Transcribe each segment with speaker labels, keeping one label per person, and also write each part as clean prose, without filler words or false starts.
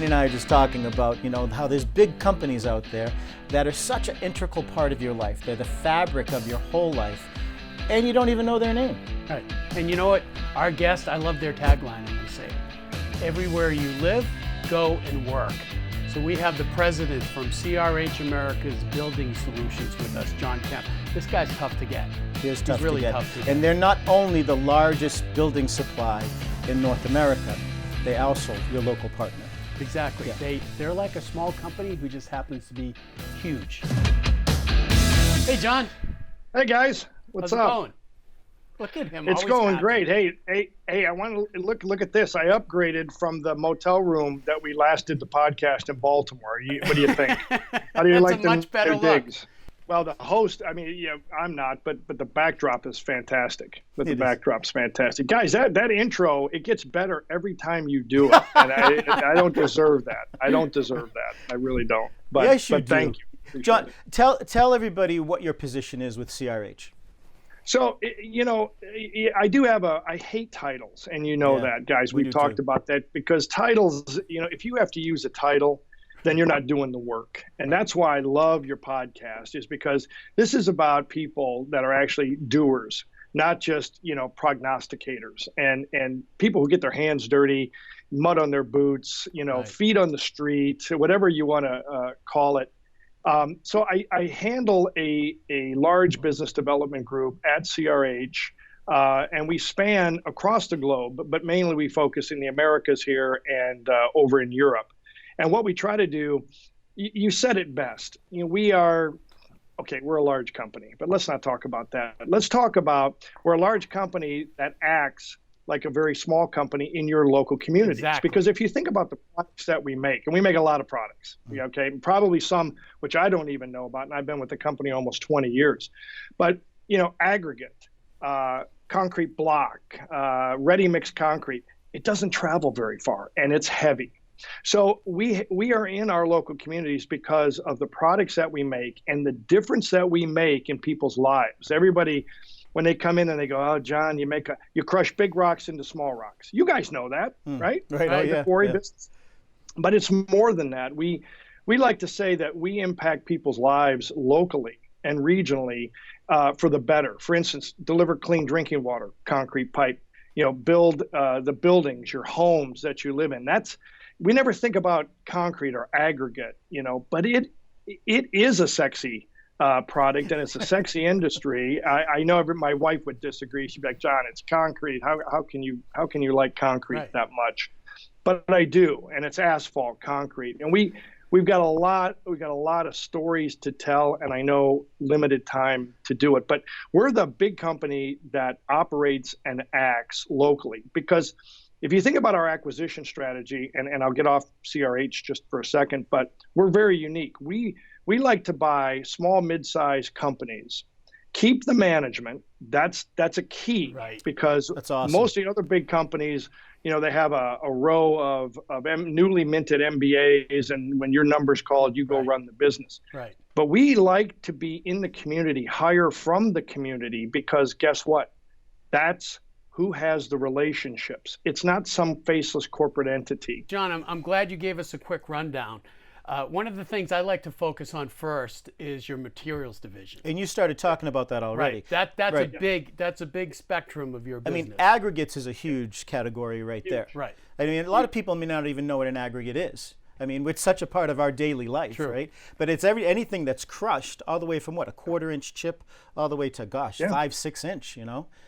Speaker 1: and I are just talking about, how there's big companies out there that are such an integral part of your life. They're the fabric of your whole life, and you don't even know their name.
Speaker 2: Right. And you know what? Our guest, I love their tagline, I'm going to say it. Everywhere you live, go and work. So we have the president from CRH Americas Building Solutions with us, John Kemp. This guy's tough to get.
Speaker 1: He's
Speaker 2: really tough to get.
Speaker 1: And they're not only the largest building supply in North America, they also your local partner.
Speaker 2: Exactly. Yeah. They're like a small company who just happens to be huge. Hey, John.
Speaker 3: Hey, guys. What's
Speaker 2: up?
Speaker 3: How's
Speaker 2: it going? Look at him.
Speaker 3: It's going great. Hey, I want to look at this. I upgraded from the motel room that we last did the podcast in Baltimore. What do you think? How do you like
Speaker 2: the much better
Speaker 3: digs? Well, the host, I'm not, but the backdrop is fantastic. Backdrop's fantastic. Guys, that intro, it gets better every time you do it. And I don't deserve that. I really don't. But,
Speaker 1: yes,
Speaker 3: but thank you. Appreciate
Speaker 1: John,
Speaker 3: it.
Speaker 1: tell everybody what your position is with CRH.
Speaker 3: So, I hate titles, and that, guys. We've talked about that because titles, if you have to use a title, then you're not doing the work. And that's why I love your podcast, is because this is about people that are actually doers, not just, prognosticators and people who get their hands dirty, mud on their boots, feet on the street, whatever you want to call it. So I handle a large business development group at CRH, and we span across the globe, but mainly we focus in the Americas here and over in Europe. And what we try to do, you said it best. We're a large company, but let's not talk about that. Let's talk about we're a large company that acts like a very small company in your local communities.
Speaker 2: Exactly.
Speaker 3: Because if you think about the products that we make, and we make a lot of products, probably some which I don't even know about, and I've been with the company almost 20 years. But, aggregate, concrete block, ready mixed concrete, it doesn't travel very far, and it's heavy. So we are in our local communities because of the products that we make and the difference that we make in people's lives. Everybody, when they come in and they go, "Oh, John, you crush big rocks into small rocks." You guys know that, right?
Speaker 1: Right.
Speaker 3: The quarry business. But it's more than that. We like to say that we impact people's lives locally and regionally for the better. For instance, deliver clean drinking water, concrete pipe. Build the buildings, your homes that you live in. We never think about concrete or aggregate, but it is a sexy product, and it's a sexy industry. I know my wife would disagree. She'd be like, "John, it's concrete. How can you like concrete that much?" But I do, and it's asphalt concrete, and we've got a lot of stories to tell, and I know limited time to do it. But we're the big company that operates and acts locally, because if you think about our acquisition strategy, and I'll get off CRH just for a second, but we're very unique. We like to buy small, mid-sized companies, keep the management. That's a key,
Speaker 2: right?
Speaker 3: Because
Speaker 1: that's awesome.
Speaker 3: Most of the other big companies, they have a row of newly minted MBAs, and when your number's called, you go run the business.
Speaker 2: Right.
Speaker 3: But we like to be in the community, hire from the community, because guess what? That's who has the relationships. It's not some faceless corporate entity.
Speaker 2: John, I'm glad you gave us a quick rundown. One of the things I like to focus on first is your materials division.
Speaker 1: And you started talking about that already.
Speaker 2: Right. That's a big spectrum of your business.
Speaker 1: Aggregates is a huge category right there.
Speaker 2: Right.
Speaker 1: A lot of people may not even know what an aggregate is. It's such a part of our daily life,
Speaker 2: True.
Speaker 1: Right? But it's anything that's crushed, all the way from a 1/4-inch chip, all the way to 5-6 inch,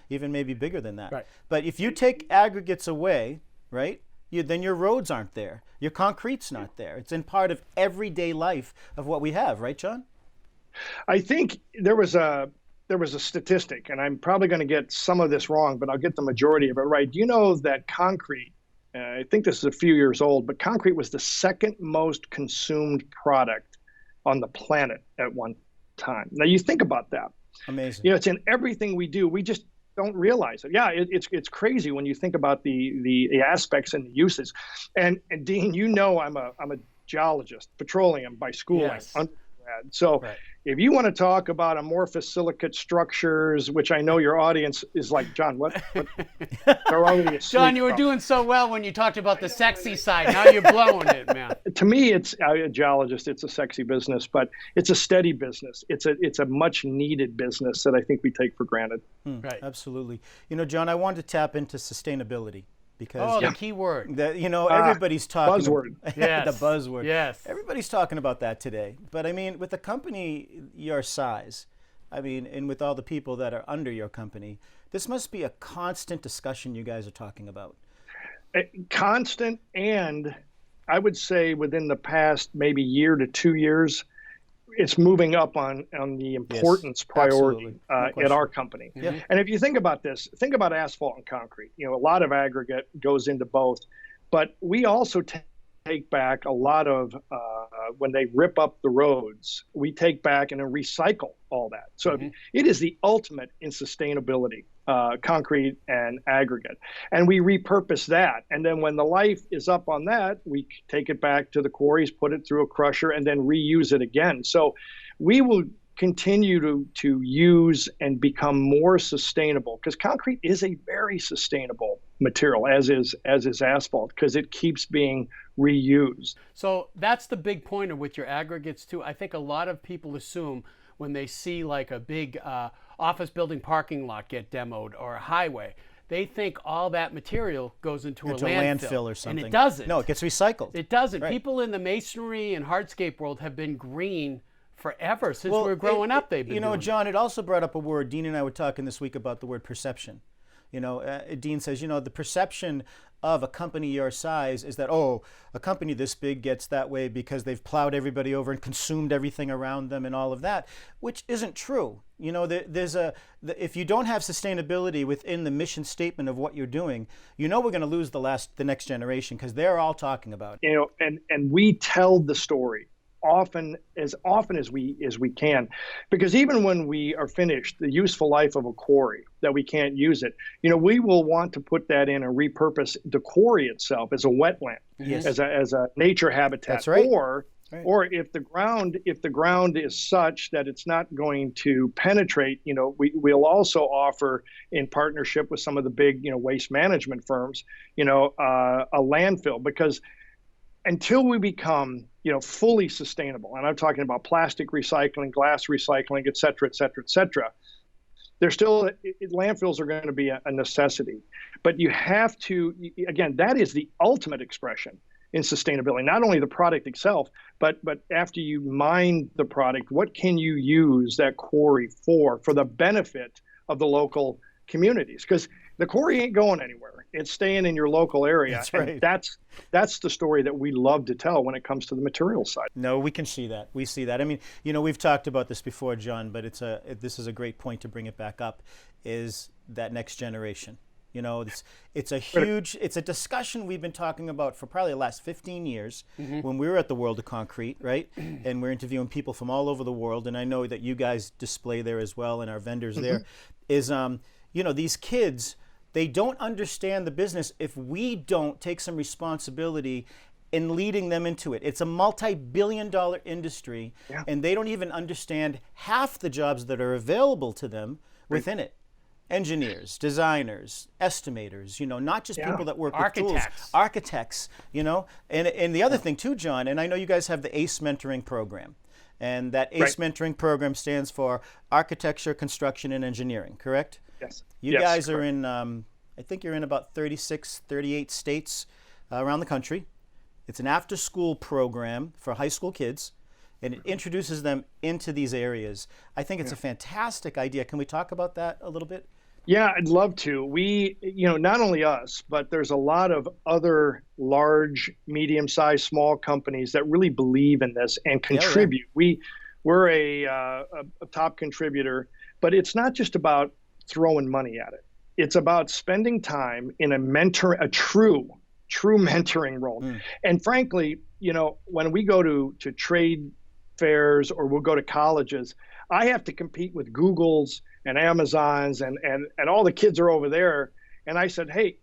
Speaker 1: even maybe bigger than that.
Speaker 2: Right.
Speaker 1: But if you take aggregates away, right, then your roads aren't there, your concrete's not there. It's in part of everyday life of what we have, right, John?
Speaker 3: I think there was a statistic, and I'm probably going to get some of this wrong, but I'll get the majority of it right. Do you know that concrete? I think this is a few years old, but concrete was the second most consumed product on the planet at one time. Now you think about that.
Speaker 1: Amazing.
Speaker 3: It's in everything we do. We just don't realize it. Yeah, it's crazy when you think about the aspects and the uses. And Dean, I'm a geologist, petroleum by schooling,
Speaker 2: yes.
Speaker 3: had. So
Speaker 1: Right.
Speaker 3: if you want to talk about amorphous silicate structures, which I know your audience is like, John, what they're already asleep.
Speaker 2: John, you were doing so well when you talked about the sexy side. Now you're blowing it, man.
Speaker 3: To me, it's a geologist. It's a sexy business, but it's a steady business. It's a much needed business that I think we take for granted.
Speaker 2: Right.
Speaker 1: Absolutely. John, I wanted to tap into sustainability because
Speaker 2: the key word.
Speaker 1: everybody's talking
Speaker 3: buzzword.
Speaker 2: Yes.
Speaker 1: the buzzword.
Speaker 2: Yes.
Speaker 1: Everybody's talking about that today. But I mean, with a company your size, and with all the people that are under your company, this must be a constant discussion you guys are talking about.
Speaker 3: Constant, and I would say within the past maybe year to 2 years, it's moving up on the importance priority
Speaker 1: No
Speaker 3: at our company.
Speaker 1: Yeah.
Speaker 3: And if you think about this, think about asphalt and concrete. A lot of aggregate goes into both, but we also take back a lot of when they rip up the roads, we take back and then recycle all that. So it is the ultimate in sustainability, concrete and aggregate. And we repurpose that. And then when the life is up on that, we take it back to the quarries, put it through a crusher, and then reuse it again. So we will continue to use and become more sustainable, because concrete is a very sustainable material, as is asphalt, because it keeps being reused.
Speaker 2: So that's the big pointer with your aggregates too. I think a lot of people assume when they see like a big office building parking lot get demoed or a highway, they think all that material goes into a
Speaker 1: landfill or something.
Speaker 2: And it doesn't.
Speaker 1: No, it gets recycled.
Speaker 2: It doesn't.
Speaker 1: Right.
Speaker 2: People in the masonry and hardscape world have been green forever. Since we were growing up, they've been doing
Speaker 1: John, it also brought up a word. Dean and I were talking this week about the word perception. Dean says, the perception of a company your size is that, a company this big gets that way because they've plowed everybody over and consumed everything around them and all of that, which isn't true. If you don't have sustainability within the mission statement of what you're doing, we're going to lose the next generation, because they're all talking about it.
Speaker 3: And we tell the story often as we can, because even when we are finished, the useful life of a quarry that we can't use it, we will want to put that in and repurpose the quarry itself as a wetland, as a nature habitat.
Speaker 1: That's right.
Speaker 3: Or if the ground is such that it's not going to penetrate, we'll also offer, in partnership with some of the big waste management firms, a landfill, because until we become fully sustainable, and I'm talking about plastic recycling, glass recycling, et cetera, et cetera, et cetera, landfills are going to be a necessity. But you have to, again, that is the ultimate expression in sustainability. Not only the product itself, but after you mine the product, what can you use that quarry for the benefit of the local communities? Because the quarry ain't going anywhere. It's staying in your local area.
Speaker 1: That's right.
Speaker 3: And that's the story that we love to tell when it comes to the material side.
Speaker 1: No, we can see that. We see that. We've talked about this before, John, but this is a great point to bring it back up, is that next generation. It's a discussion we've been talking about for probably the last 15 years when we were at the World of Concrete, right? And we're interviewing people from all over the world, and I know that you guys display there as well, and our vendors there, is, these kids, they don't understand the business if we don't take some responsibility in leading them into it. It's a multi-billion-dollar industry, and they don't even understand half the jobs that are available to them within it. Engineers, designers, estimators, not just people that work with tools. Architects, And the other thing too, John, and I know you guys have the ACE mentoring program. And that ACE mentoring program stands for Architecture, Construction, and Engineering, correct?
Speaker 3: Yes.
Speaker 1: You guys are in, I think you're in about 36, 38 states around the country. It's an after-school program for high school kids, and it introduces them into these areas. I think it's a fantastic idea. Can we talk about that a little bit?
Speaker 3: Yeah, I'd love to. We, not only us, but there's a lot of other large, medium-sized, small companies that really believe in this and contribute. We're a top contributor, but it's not just about throwing money at it. It's about spending time in a true mentoring role. And frankly, when we go to trade fairs or we'll go to colleges, I have to compete with Googles and Amazons and all the kids are over there. And I said, hey,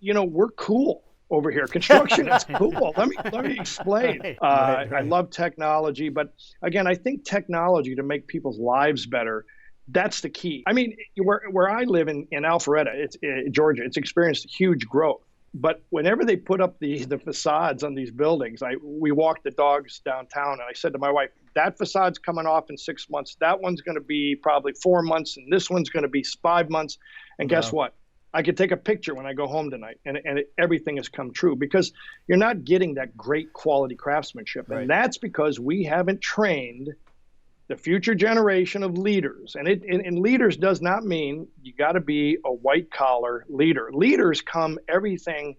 Speaker 3: we're cool. over here. Construction is cool. Let me explain.
Speaker 1: Right.
Speaker 3: I love technology, but again, I think technology to make people's lives better, that's the key. I mean, where I live in Alpharetta, it's Georgia, it's experienced huge growth. But whenever they put up the facades on these buildings, we walked the dogs downtown, and I said to my wife, that facade's coming off in 6 months. That one's going to be probably 4 months, and this one's going to be 5 months. And guess what? I could take a picture when I go home tonight, and everything has come true, because you're not getting that great quality craftsmanship.
Speaker 1: Right.
Speaker 3: And that's because we haven't trained the future generation of leaders. And leaders does not mean you got to be a white collar leader. Leaders come everything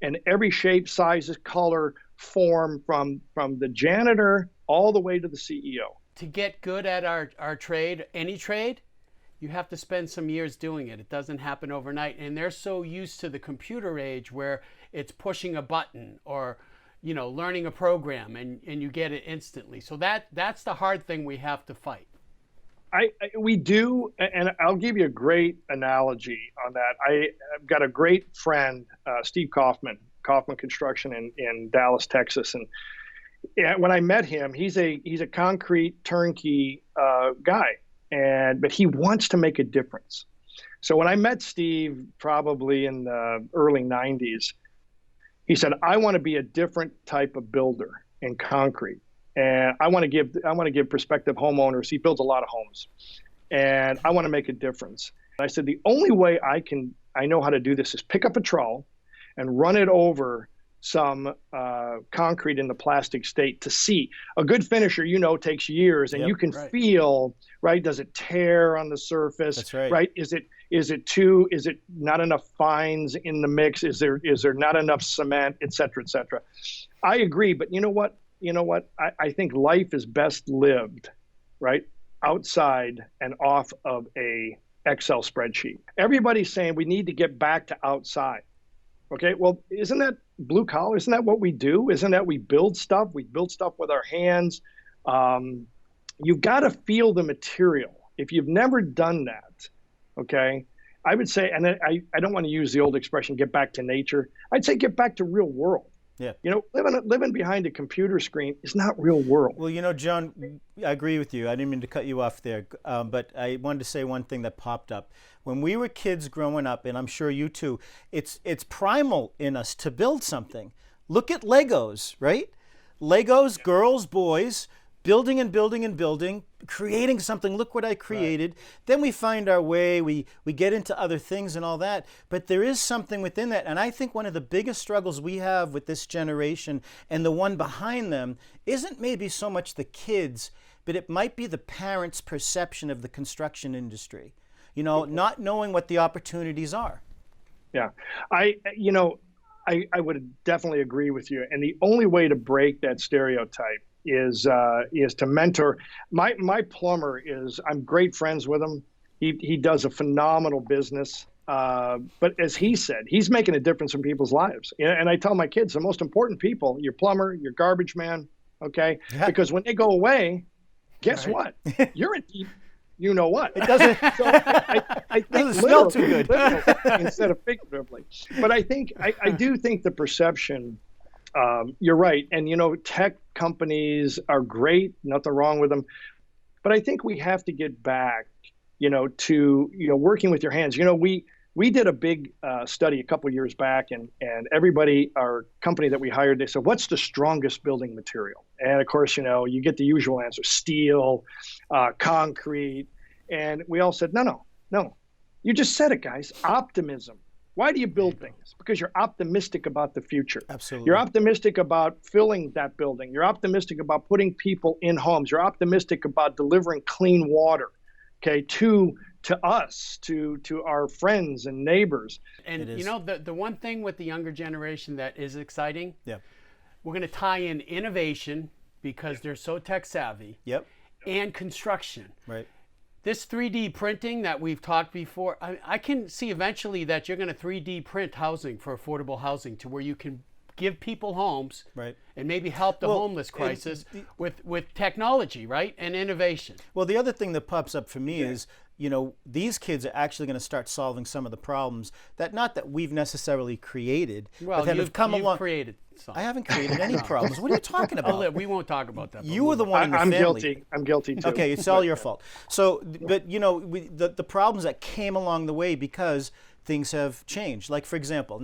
Speaker 3: in every shape, size, color, form, from the janitor all the way to the CEO.
Speaker 2: To get good at our trade, any trade, you have to spend some years doing it. It doesn't happen overnight. And they're so used to the computer age where it's pushing a button or, you know, learning a program and you get it instantly. So that's the hard thing we have to fight.
Speaker 3: We do, and I'll give you a great analogy on that. I've got a great friend, Steve Kaufman Construction in Dallas, Texas, and when I met him, he's a concrete turnkey guy, but he wants to make a difference. So when I met Steve, probably in the early 90s, he said, I want to be a different type of builder in concrete. And I want to give prospective homeowners, he builds a lot of homes, and I want to make a difference. And I said, the only way I know how to do this is pick up a trowel and run it over some concrete in the plastic state to see. A good finisher, takes years, and you can feel, right? Does it tear on the surface?
Speaker 1: That's right.
Speaker 3: Right? Is it not enough fines in the mix? Is there not enough cement, et cetera, et cetera? I agree, but you know what? I think life is best lived, right, outside and off of a Excel spreadsheet. Everybody's saying we need to get back to outside. Okay, well, isn't that blue collar? Isn't that what we do? Isn't that we build stuff? We build stuff with our hands. You've got to feel the material. If you've never done that, okay, I would say, and I don't want to use the old expression, get back to nature. I'd say get back to real world.
Speaker 1: Yeah.
Speaker 3: Living behind a computer screen is not real world.
Speaker 1: Well, John, I agree with you. I didn't mean to cut you off there, but I wanted to say one thing that popped up. When we were kids growing up, and I'm sure you too, it's primal in us to build something. Look at Legos, right? Legos, girls, boys, building and building and building, creating something. Look what I created. Right. Then we find our way, we get into other things and all that. But there is something within that. And I think one of the biggest struggles we have with this generation and the one behind them isn't maybe so much the kids, but it might be the parents' perception of the construction industry. Not knowing what the opportunities are. Yeah.
Speaker 3: I would definitely agree with you. And the only way to break that stereotype is to mentor. My plumber I'm great friends with him. He does a phenomenal business. But as he said, he's making a difference in people's lives. And I tell my kids, the most important people, your plumber, your garbage man, okay? Yeah. Because when they go away, guess what? You're in deep, you know what? It doesn't. So I think
Speaker 1: doesn't smell too good
Speaker 3: instead of figuratively. But I do think the perception. You're right. And, tech companies are great. Nothing wrong with them. But I think we have to get back, to, working with your hands. We did a big study a couple years back, and everybody, our company that we hired, they said, what's the strongest building material? And of course, you get the usual answer, steel, concrete. And we all said, no. You just said it, guys. Optimism. Why do you build things? Because you're optimistic about the future.
Speaker 1: Absolutely.
Speaker 3: You're optimistic about filling that building. You're optimistic about putting people in homes. You're optimistic about delivering clean water, okay, to us, to our friends and neighbors.
Speaker 2: And the one thing with the younger generation that is exciting,
Speaker 1: yeah,
Speaker 2: we're going to tie in innovation because they're so tech savvy.
Speaker 1: Yep.
Speaker 2: And construction.
Speaker 1: Right.
Speaker 2: This 3D printing that we've talked before, I can see eventually that you're going to 3D print housing for affordable housing to where you can give people homes,
Speaker 1: Right.
Speaker 2: and maybe help the homeless crisis with technology, right, and innovation.
Speaker 1: Well, the other thing that pops up for me is, these kids are actually going to start solving some of the problems that not that we've necessarily created,
Speaker 2: Well,
Speaker 1: but that have come
Speaker 2: you've
Speaker 1: along.
Speaker 2: created some.
Speaker 1: I haven't created any problems. What are you talking about?
Speaker 2: We won't talk about that.
Speaker 1: You were the one in the
Speaker 3: I'm
Speaker 1: family.
Speaker 3: guilty. I'm guilty too.
Speaker 1: Okay, it's all your fault. So, but the problems that came along the way because things have changed. Like, for example,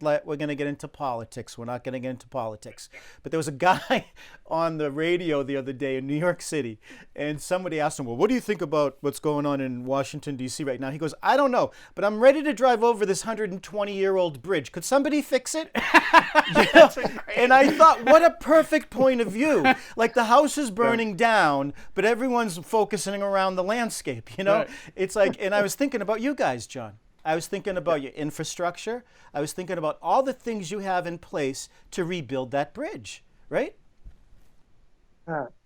Speaker 1: we're going to get into politics. We're not going to get into politics. But there was a guy on the radio the other day in New York City, and somebody asked him, well, what do you think about what's going on in Washington, D.C. right now? He goes, I don't know, but I'm ready to drive over this 120-year-old bridge. Could somebody fix it? And I thought, what a perfect point of view. Like, the house is burning down, but everyone's focusing around the landscape,
Speaker 2: Right.
Speaker 1: It's like, and I was thinking about you guys, John. I was thinking about your infrastructure. I was thinking about all the things you have in place to rebuild that bridge, right?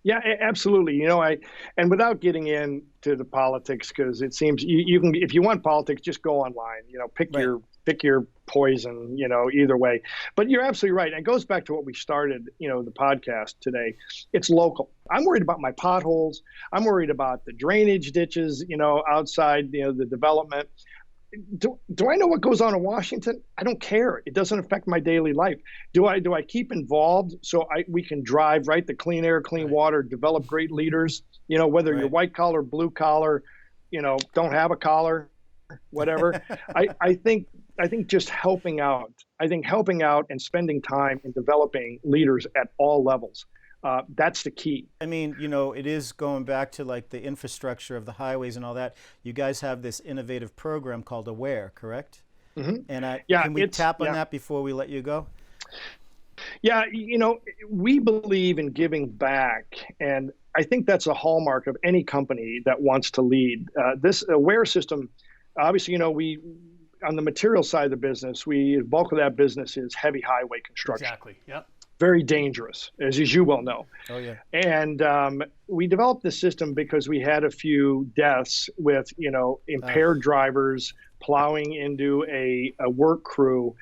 Speaker 3: Yeah, absolutely. And without getting into the politics, because it seems you can, if you want politics, just go online. Pick your poison. Either way. But you're absolutely right. And it goes back to what we started. The podcast today. It's local. I'm worried about my potholes. I'm worried about the drainage ditches. Outside. The development. Do I know what goes on in Washington? I don't care. It doesn't affect my daily life. Do I keep involved so we can drive right the clean air, clean water, develop great leaders? Whether you're white collar, blue collar, don't have a collar, whatever. I think just helping out. I think helping out and spending time in developing leaders at all levels. That's the key.
Speaker 1: I mean, it is going back to like the infrastructure of the highways and all that. You guys have this innovative program called Aware, correct? Mm-hmm. And can we tap on that before we let you go?
Speaker 3: Yeah, we believe in giving back, and I think that's a hallmark of any company that wants to lead. This Aware system, obviously, we on the material side of the business, the bulk of that business is heavy highway construction.
Speaker 2: Exactly. Yep.
Speaker 3: Very dangerous, as you well know.
Speaker 1: Oh, yeah.
Speaker 3: And we developed this system because we had a few deaths with, impaired drivers plowing into a work crew.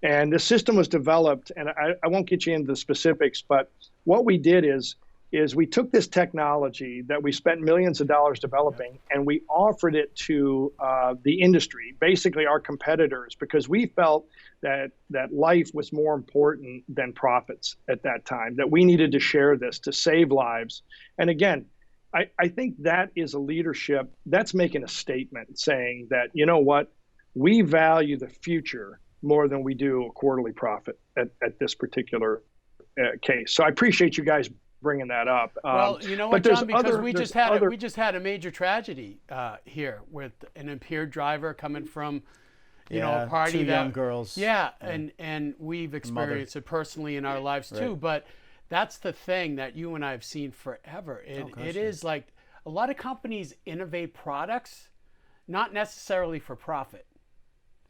Speaker 3: And the system was developed, and I won't get you into the specifics, but what we did is we took this technology that we spent millions of dollars developing, and we offered it to the industry, basically our competitors, because we felt that life was more important than profits at that time, that we needed to share this to save lives. And again, I think that is a leadership that's making a statement saying that, we value the future more than we do a quarterly profit at this particular case. So I appreciate you guys bringing that up.
Speaker 2: Well, you know what, John, because we just had a major tragedy here with an impaired driver coming from a party
Speaker 1: two young girls.
Speaker 2: Yeah, and we've experienced it personally in our lives too. But that's the thing that you and I have seen forever. It is like a lot of companies innovate products, not necessarily for profit,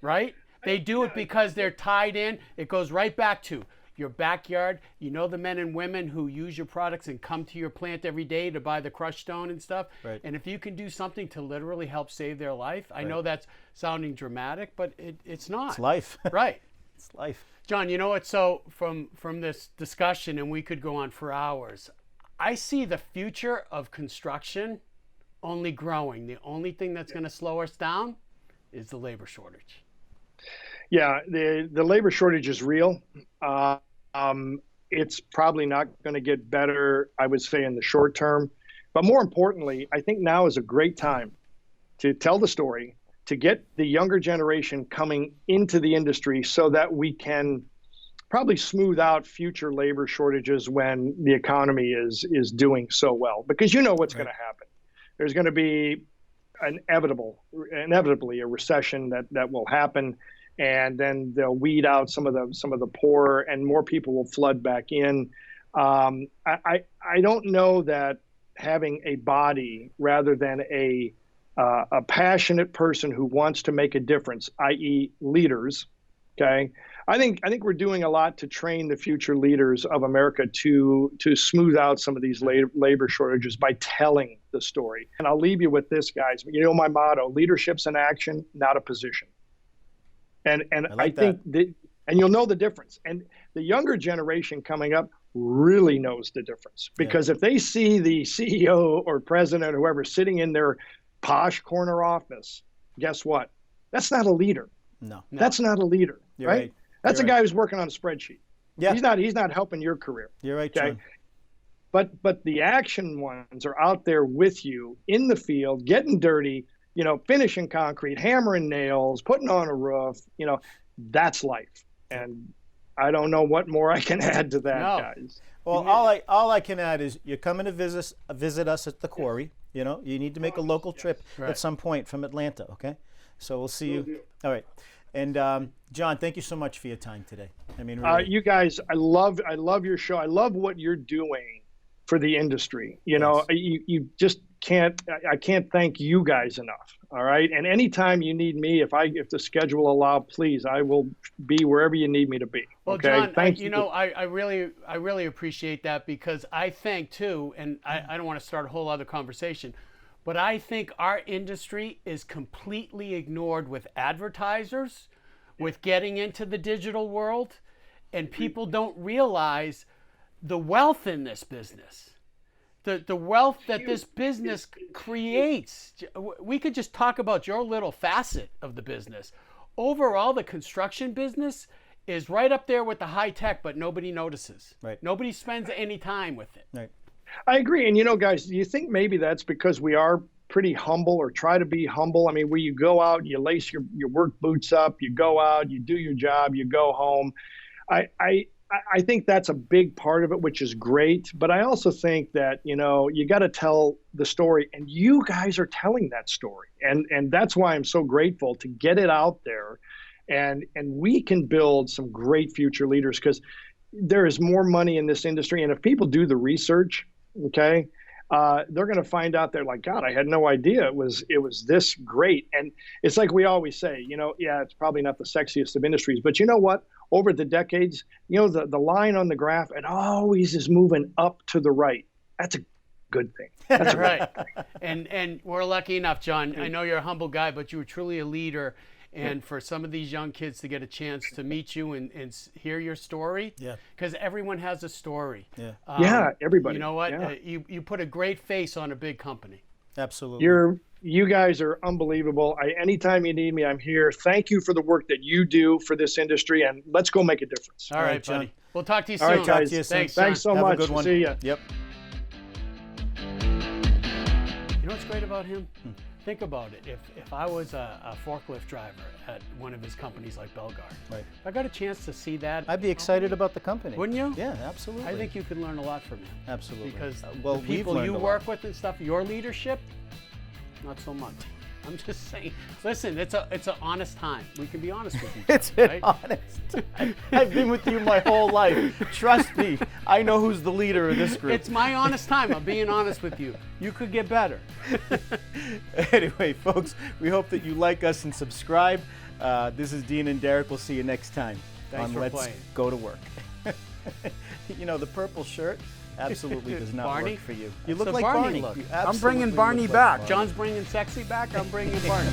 Speaker 2: right? They do it because they're tied in. It goes right back to your backyard. The men and women who use your products and come to your plant every day to buy the crushed stone and stuff.
Speaker 1: Right.
Speaker 2: And if you can do something to literally help save their life, I know that's sounding dramatic, but it's not.
Speaker 1: It's life.
Speaker 2: Right.
Speaker 1: It's life.
Speaker 2: John, you know what? So from this discussion, and we could go on for hours, I see the future of construction only growing. The only thing that's going to slow us down is the labor shortage.
Speaker 3: Yeah, the labor shortage is real. It's probably not going to get better, I would say, in the short term. But more importantly, I think now is a great time to tell the story, to get the younger generation coming into the industry so that we can probably smooth out future labor shortages when the economy is doing so well. Because what's going to happen. There's going to be inevitably a recession that will happen. And then they'll weed out some of the poor, and more people will flood back in. I don't know that having a body rather than a passionate person who wants to make a difference, i.e., leaders. Okay, I think we're doing a lot to train the future leaders of America to smooth out some of these labor shortages by telling the story. And I'll leave you with this, guys. My motto: leadership's an action, not a position. And I think that, and you'll know the difference. And the younger generation coming up really knows the difference, because if they see the CEO or president or whoever sitting in their posh corner office, guess what? That's not a leader.
Speaker 1: No.
Speaker 3: That's not a leader, right? That's a guy who's working on a spreadsheet.
Speaker 1: Yeah.
Speaker 3: He's not helping your career.
Speaker 1: You're right, John.
Speaker 3: But the action ones are out there with you in the field, getting dirty, finishing concrete, hammering nails, putting on a roof, that's life. And I don't know what more I can add to that, guys.
Speaker 1: Well, all I can add is you're coming to visit us at the quarry. You need to make a local trip at some point from Atlanta, okay? So we'll see you. All right. And John, thank you so much for your time today. I mean, really.
Speaker 3: You guys, I love your show. I love what you're doing for the industry. You just can't. I can't thank you guys enough. All right. And anytime you need me, if the schedule allow, please, I will be wherever you need me to be.
Speaker 2: Well,
Speaker 3: okay?
Speaker 2: John,
Speaker 3: Thank you.
Speaker 2: I really appreciate that, because I think too, and I don't want to start a whole other conversation, but I think our industry is completely ignored with advertisers, with getting into the digital world, and people don't realize the wealth in this business. The wealth that this business creates. We could just talk about your little facet of the business. Overall, the construction business is right up there with the high tech, but nobody notices.
Speaker 1: Right.
Speaker 2: Nobody spends any time with it.
Speaker 1: Right.
Speaker 3: I agree. And guys, do you think maybe that's because we are pretty humble, or try to be humble? I mean, where you go out, you lace your work boots up, you go out, you do your job, you go home. I think that's a big part of it, which is great. But I also think that, you got to tell the story, and you guys are telling that story. And that's why I'm so grateful to get it out there. And we can build some great future leaders, because there is more money in this industry. And if people do the research, okay, they're going to find out, they're like, God, I had no idea it was this great. And it's like we always say, it's probably not the sexiest of industries, but you know what? Over the decades, the line on the graph, it always is moving up to the right. That's a good thing. That's
Speaker 2: right. And we're lucky enough, John. I know you're a humble guy, but you were truly a leader. And for some of these young kids to get a chance to meet you and hear your story, because everyone has a story.
Speaker 3: Everybody.
Speaker 2: You know what? You put a great face on a big company.
Speaker 1: Absolutely.
Speaker 3: You guys are unbelievable. Anytime you need me, I'm here. Thank you for the work that you do for this industry, and let's go make a difference.
Speaker 2: All right,
Speaker 1: John.
Speaker 2: buddy. We'll talk to you soon.
Speaker 3: All right, guys.
Speaker 1: Talk to you soon.
Speaker 3: Thanks so
Speaker 1: Have
Speaker 3: much.
Speaker 1: a good one.
Speaker 3: See ya.
Speaker 1: Yep.
Speaker 2: You know what's great about him? Think about it. If I was a forklift driver at one of his companies like Belgard,
Speaker 1: Right.
Speaker 2: if I got a chance to see that,
Speaker 1: I'd be excited about the company.
Speaker 2: wouldn't you?
Speaker 1: Yeah, absolutely.
Speaker 2: I think you could learn a lot from him.
Speaker 1: Absolutely.
Speaker 2: Because
Speaker 1: well,
Speaker 2: the
Speaker 1: we've
Speaker 2: people
Speaker 1: learned
Speaker 2: you
Speaker 1: a lot.
Speaker 2: work with and stuff, your leadership, not so much. I'm just saying. Listen, it's an honest time. We can be honest with each other.
Speaker 1: It's
Speaker 2: right?
Speaker 1: honest. I've been with you my whole life. Trust me, I know who's the leader of this group.
Speaker 2: It's my honest time. I'm being honest with you. You could get better.
Speaker 1: Anyway, folks, we hope that you like us and subscribe. This is Dean and Derek. We'll see you next time
Speaker 2: Thanks
Speaker 1: on
Speaker 2: for
Speaker 1: Let's
Speaker 2: playing.
Speaker 1: Go to Work. The purple shirt absolutely does not
Speaker 2: Barney?
Speaker 1: work for you.
Speaker 2: It's
Speaker 1: You look
Speaker 2: a
Speaker 1: like
Speaker 2: Barney
Speaker 1: Barney.
Speaker 2: look.
Speaker 1: You
Speaker 2: I'm
Speaker 1: absolutely
Speaker 2: bringing Barney
Speaker 1: look like
Speaker 2: back.
Speaker 1: Barney.
Speaker 2: John's bringing sexy back. I'm bringing Barney.